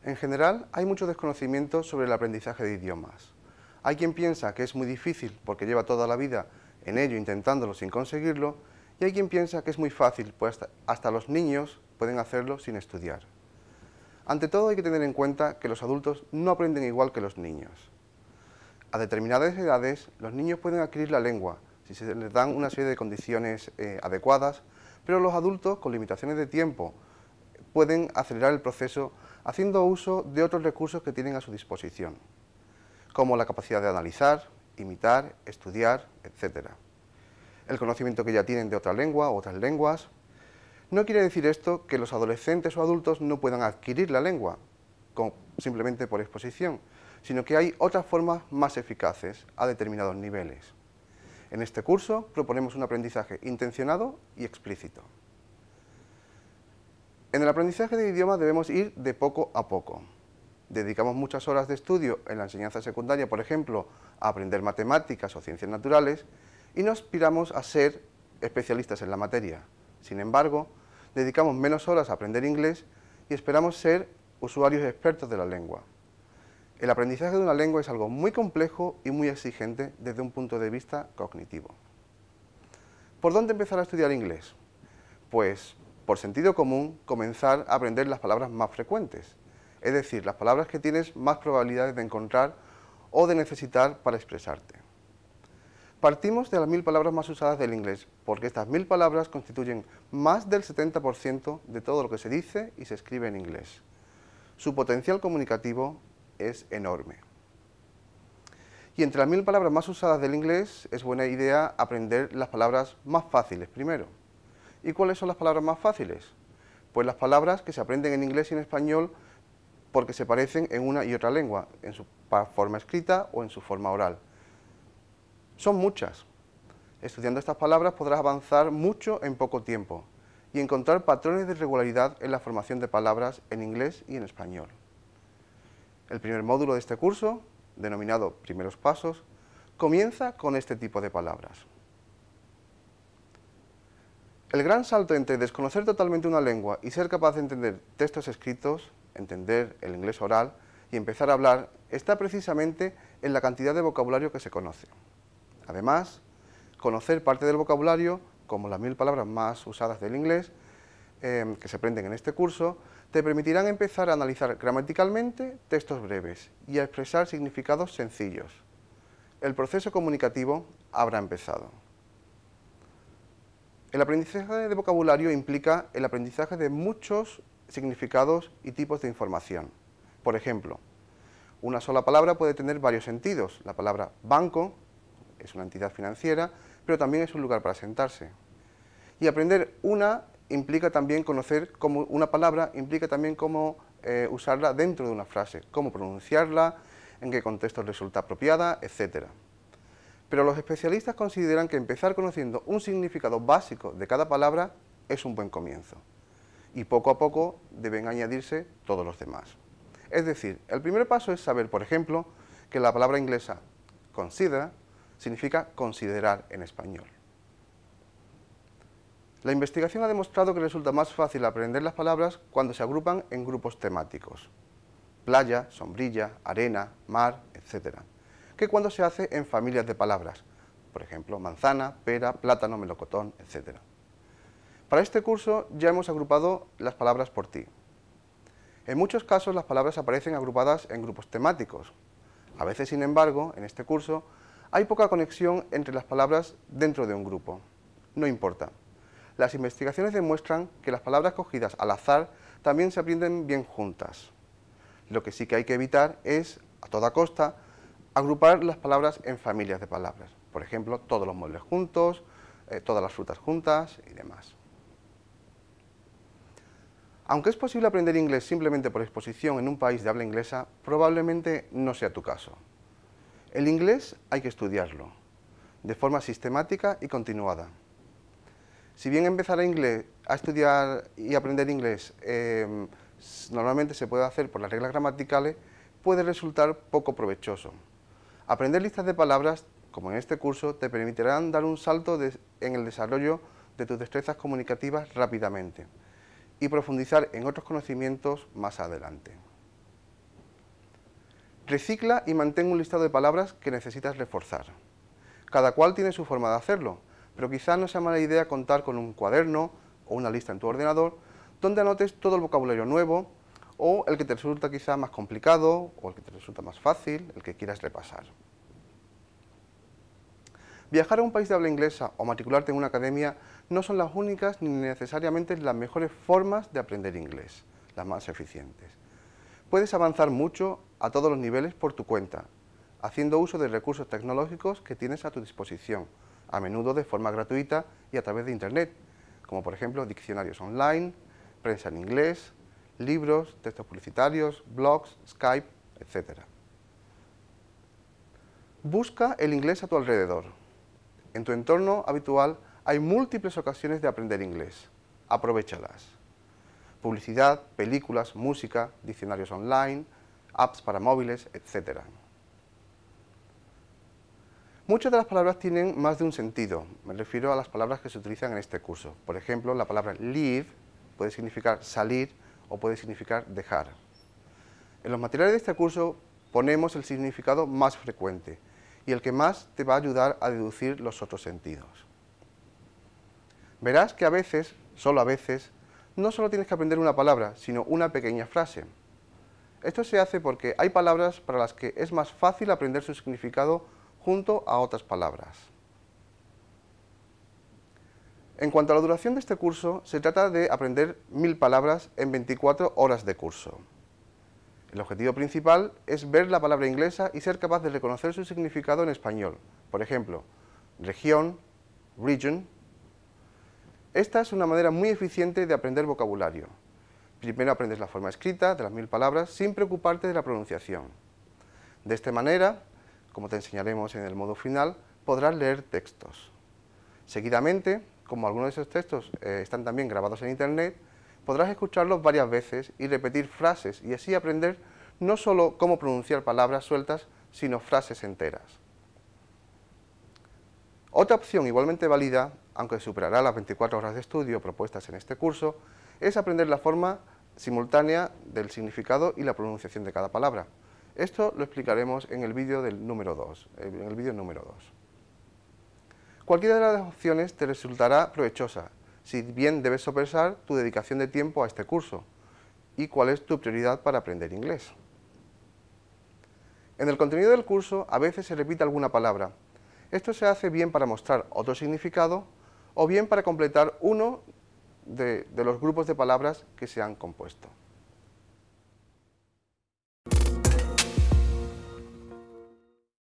En general, hay mucho desconocimiento sobre el aprendizaje de idiomas. Hay quien piensa que es muy difícil porque lleva toda la vida en ello intentándolo sin conseguirlo, y hay quien piensa que es muy fácil, pues hasta los niños pueden hacerlo sin estudiar. Ante todo hay que tener en cuenta que los adultos no aprenden igual que los niños. A determinadas edades, los niños pueden adquirir la lengua si se les dan una serie de condiciones adecuadas, pero los adultos, con limitaciones de tiempo, pueden acelerar el proceso haciendo uso de otros recursos que tienen a su disposición, como la capacidad de analizar, imitar, estudiar, etc. El conocimiento que ya tienen de otra lengua o otras lenguas. No quiere decir esto que los adolescentes o adultos no puedan adquirir la lengua, simplemente por exposición, sino que hay otras formas más eficaces a determinados niveles. En este curso proponemos un aprendizaje intencionado y explícito. En el aprendizaje de idiomas debemos ir de poco a poco. Dedicamos muchas horas de estudio en la enseñanza secundaria, por ejemplo, a aprender matemáticas o ciencias naturales, y no aspiramos a ser especialistas en la materia. Sin embargo, dedicamos menos horas a aprender inglés y esperamos ser usuarios expertos de la lengua. El aprendizaje de una lengua es algo muy complejo y muy exigente desde un punto de vista cognitivo. ¿Por dónde empezar a estudiar inglés? Pues, por sentido común, comenzar a aprender las palabras más frecuentes, es decir, las palabras que tienes más probabilidades de encontrar o de necesitar para expresarte. Partimos de las 1000 palabras más usadas del inglés, porque estas 1000 palabras constituyen más del 70% de todo lo que se dice y se escribe en inglés. Su potencial comunicativo es enorme. Y entre las 1000 palabras más usadas del inglés, es buena idea aprender las palabras más fáciles primero. ¿Y cuáles son las palabras más fáciles? Pues las palabras que se aprenden en inglés y en español porque se parecen en una y otra lengua, en su forma escrita o en su forma oral. Son muchas. Estudiando estas palabras podrás avanzar mucho en poco tiempo y encontrar patrones de regularidad en la formación de palabras en inglés y en español. El primer módulo de este curso, denominado Primeros Pasos, comienza con este tipo de palabras. El gran salto entre desconocer totalmente una lengua y ser capaz de entender textos escritos, entender el inglés oral y empezar a hablar está precisamente en la cantidad de vocabulario que se conoce. Además, conocer parte del vocabulario, como las 1000 palabras más usadas del inglés, que se aprenden en este curso, te permitirán empezar a analizar gramaticalmente textos breves y a expresar significados sencillos. El proceso comunicativo habrá empezado. El aprendizaje de vocabulario implica el aprendizaje de muchos significados y tipos de información. Por ejemplo, una sola palabra puede tener varios sentidos. La palabra banco es una entidad financiera, pero también es un lugar para sentarse. Y aprender una implica también conocer una palabra, implica también cómo usarla dentro de una frase, cómo pronunciarla, en qué contexto resulta apropiada, etc. Pero los especialistas consideran que empezar conociendo un significado básico de cada palabra es un buen comienzo. Y poco a poco deben añadirse todos los demás. Es decir, el primer paso es saber, por ejemplo, que la palabra inglesa consider significa considerar en español. La investigación ha demostrado que resulta más fácil aprender las palabras cuando se agrupan en grupos temáticos, playa, sombrilla, arena, mar, etc., que cuando se hace en familias de palabras, por ejemplo, manzana, pera, plátano, melocotón, etc. Para este curso ya hemos agrupado las palabras por ti. En muchos casos las palabras aparecen agrupadas en grupos temáticos. A veces, sin embargo, en este curso hay poca conexión entre las palabras dentro de un grupo. No importa. Las investigaciones demuestran que las palabras cogidas al azar también se aprenden bien juntas. Lo que sí que hay que evitar es, a toda costa, agrupar las palabras en familias de palabras. Por ejemplo, todos los muebles juntos, todas las frutas juntas y demás. Aunque es posible aprender inglés simplemente por exposición en un país de habla inglesa, probablemente no sea tu caso. El inglés hay que estudiarlo, de forma sistemática y continuada. Si bien empezar a estudiar y aprender inglés normalmente se puede hacer por las reglas gramaticales, puede resultar poco provechoso. Aprender listas de palabras como en este curso, te permitirán dar un salto en el desarrollo de tus destrezas comunicativas rápidamente y profundizar en otros conocimientos más adelante. Recicla y mantén un listado de palabras que necesitas reforzar. Cada cual tiene su forma de hacerlo, pero quizás no sea mala idea contar con un cuaderno o una lista en tu ordenador donde anotes todo el vocabulario nuevo o el que te resulta quizá más complicado o el que te resulta más fácil, el que quieras repasar. Viajar a un país de habla inglesa o matricularte en una academia no son las únicas ni necesariamente las mejores formas de aprender inglés, las más eficientes. Puedes avanzar mucho a todos los niveles por tu cuenta, haciendo uso de recursos tecnológicos que tienes a tu disposición, a menudo de forma gratuita y a través de Internet, como por ejemplo diccionarios online, prensa en inglés, libros, textos publicitarios, blogs, Skype, etc. Busca el inglés a tu alrededor. En tu entorno habitual hay múltiples ocasiones de aprender inglés. Aprovéchalas. Publicidad, películas, música, diccionarios online, apps para móviles, etc. Muchas de las palabras tienen más de un sentido. Me refiero a las palabras que se utilizan en este curso. Por ejemplo, la palabra leave puede significar salir o puede significar dejar. En los materiales de este curso ponemos el significado más frecuente y el que más te va a ayudar a deducir los otros sentidos. Verás que a veces, solo a veces, no solo tienes que aprender una palabra, sino una pequeña frase. Esto se hace porque hay palabras para las que es más fácil aprender su significado junto a otras palabras. En cuanto a la duración de este curso, se trata de aprender 1000 palabras en 24 horas de curso. El objetivo principal es ver la palabra inglesa y ser capaz de reconocer su significado en español. Por ejemplo, región, region. Esta es una manera muy eficiente de aprender vocabulario. Primero aprendes la forma escrita de las 1000 palabras sin preocuparte de la pronunciación. De esta manera, como te enseñaremos en el módulo final, podrás leer textos. Seguidamente, como algunos de esos textos están también grabados en Internet, podrás escucharlos varias veces y repetir frases y así aprender no solo cómo pronunciar palabras sueltas, sino frases enteras. Otra opción igualmente válida, aunque superará las 24 horas de estudio propuestas en este curso, es aprender la forma simultánea del significado y la pronunciación de cada palabra. Esto lo explicaremos en el vídeo número 2. Cualquiera de las opciones te resultará provechosa, si bien debes sopesar tu dedicación de tiempo a este curso y cuál es tu prioridad para aprender inglés. En el contenido del curso a veces se repite alguna palabra. Esto se hace bien para mostrar otro significado o bien para completar uno de los grupos de palabras que se han compuesto.